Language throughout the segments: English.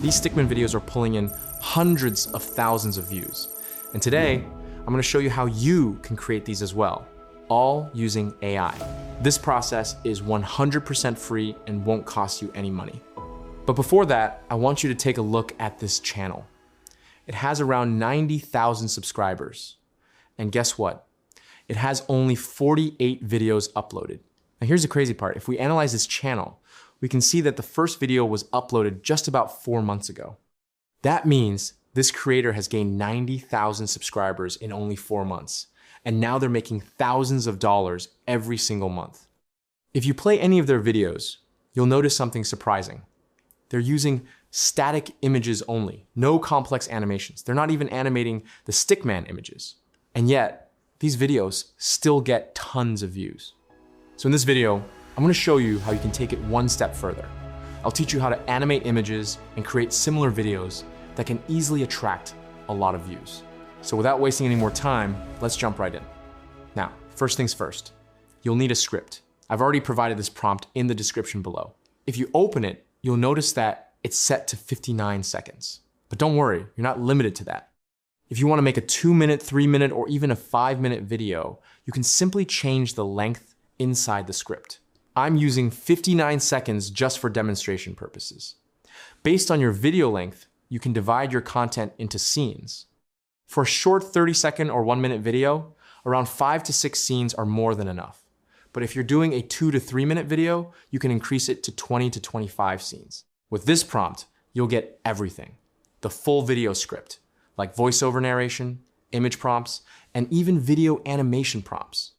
These Stickman videos are pulling in hundreds of thousands of views. And today, I'm gonna show you how you can create these as well, all using AI. This process is 100% free and won't cost you any money. But before that, I want you to take a look at this channel. It has around 90,000 subscribers. And guess what? It has only 48 videos uploaded. Now here's the crazy part. If we analyze this channel, we can see that the first video was uploaded just about 4 months ago. That means this creator has gained 90,000 subscribers in only 4 months. And now they're making thousands of dollars every single month. If you play any of their videos, you'll notice something surprising. They're using static images only, no complex animations. They're not even animating the Stickman images. And yet, these videos still get tons of views. So in this video, I'm gonna show you how you can take it one step further. I'll teach you how to animate images and create similar videos that can easily attract a lot of views. So without wasting any more time, let's jump right in. Now, first things first, you'll need a script. I've already provided this prompt in the description below. If you open it, you'll notice that it's set to 59 seconds. But don't worry, you're not limited to that. If you want to make a 2-minute, 3-minute, or even a 5-minute video, you can simply change the length inside the script. I'm using 59 seconds just for demonstration purposes. Based on your video length, you can divide your content into scenes. For a short 30-second or 1-minute video, around 5 to 6 scenes are more than enough. But if you're doing a 2 to 3-minute video, you can increase it to 20 to 25 scenes. With this prompt, you'll get everything. The full video script, like voiceover narration, image prompts, and even video animation prompts.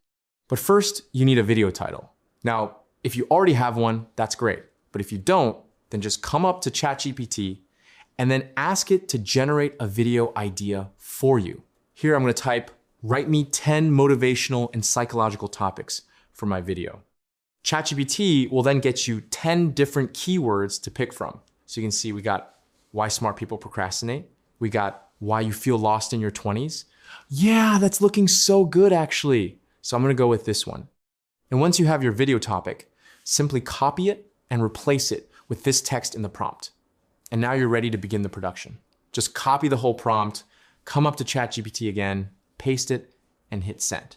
But first, you need a video title. Now, if you already have one, that's great. But if you don't, then just come up to ChatGPT and then ask it to generate a video idea for you. Here I'm gonna type, write me 10 motivational and psychological topics for my video. ChatGPT will then get you 10 different keywords to pick from. So you can see we got why smart people procrastinate. We got why you feel lost in your 20s. Yeah, that's looking so good actually. So I'm gonna go with this one. And once you have your video topic, simply copy it and replace it with this text in the prompt. And now you're ready to begin the production. Just copy the whole prompt, come up to ChatGPT again, paste it, and hit send.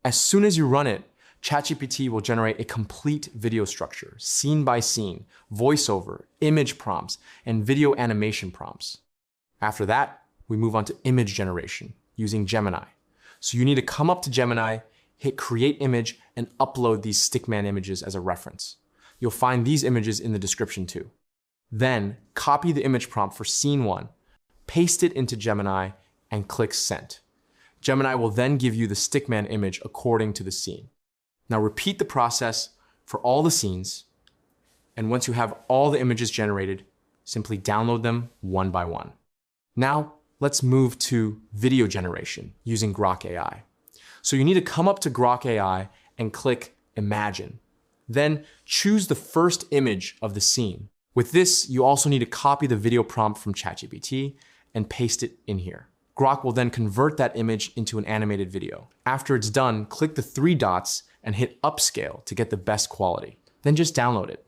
As soon as you run it, ChatGPT will generate a complete video structure, scene by scene, voiceover, image prompts, and video animation prompts. After that, we move on to image generation using Gemini. So you need to come up to Gemini, hit create image, and upload these Stickman images as a reference. You'll find these images in the description too. Then copy the image prompt for scene 1, paste it into Gemini, and click send. Gemini will then give you the Stickman image according to the scene. Now repeat the process for all the scenes, and once you have all the images generated, simply download them one by one. Now let's move to video generation using Grok AI. So you need to come up to Grok AI and click Imagine. Then choose the first image of the scene. With this, you also need to copy the video prompt from ChatGPT and paste it in here. Grok will then convert that image into an animated video. After it's done, click the 3 dots and hit upscale to get the best quality. Then just download it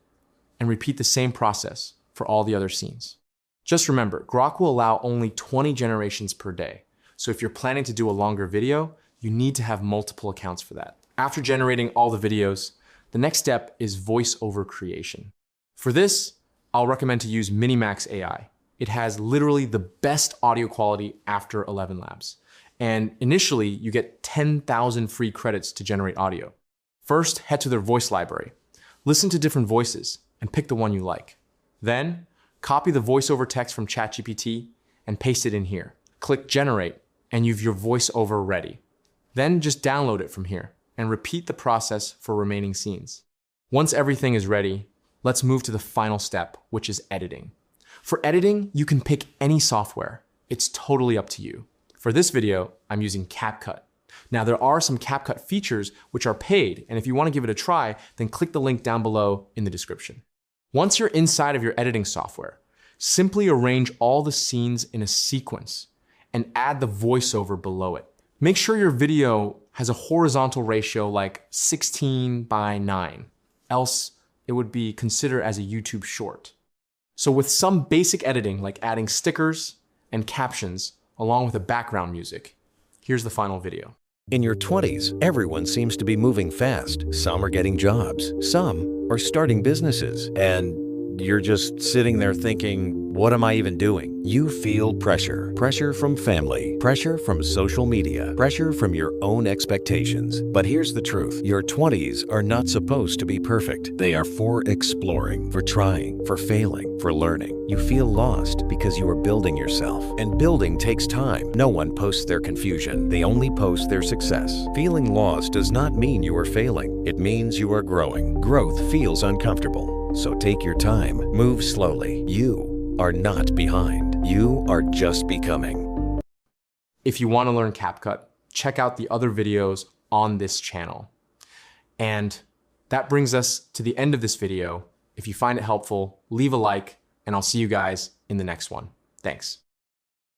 and repeat the same process for all the other scenes. Just remember, Grok will allow only 20 generations per day. So if you're planning to do a longer video, you need to have multiple accounts for that. After generating all the videos, the next step is voiceover creation. For this, I'll recommend to use Minimax AI. It has literally the best audio quality after 11 Labs. And initially, you get 10,000 free credits to generate audio. First, head to their voice library. Listen to different voices and pick the one you like. Then, copy the voiceover text from ChatGPT and paste it in here. Click generate and you've your voiceover ready. Then just download it from here and repeat the process for remaining scenes. Once everything is ready, let's move to the final step, which is editing. For editing, you can pick any software. It's totally up to you. For this video, I'm using CapCut. Now there are some CapCut features which are paid, and if you want to give it a try, then click the link down below in the description. Once you're inside of your editing software, simply arrange all the scenes in a sequence and add the voiceover below it. Make sure your video has a horizontal ratio like 16:9, else it would be considered as a YouTube short. So with some basic editing, like adding stickers and captions, along with a background music, here's the final video. In your 20s, everyone seems to be moving fast. Some are getting jobs, some are starting businesses, and you're just sitting there thinking, what am I even doing? You feel pressure. Pressure from family, pressure from social media, pressure from your own expectations. But here's the truth. Your 20s are not supposed to be perfect. They are for exploring, for trying, for failing, for learning. You feel lost because you are building yourself. And building takes time. No one posts their confusion. They only post their success. Feeling lost does not mean you are failing. It means you are growing. Growth feels uncomfortable. So take your time. Move slowly. You are not behind. You are just becoming. If you want to learn CapCut, check out the other videos on this channel. And that brings us to the end of this video. If you find it helpful, leave a like, and I'll see you guys in the next one. Thanks.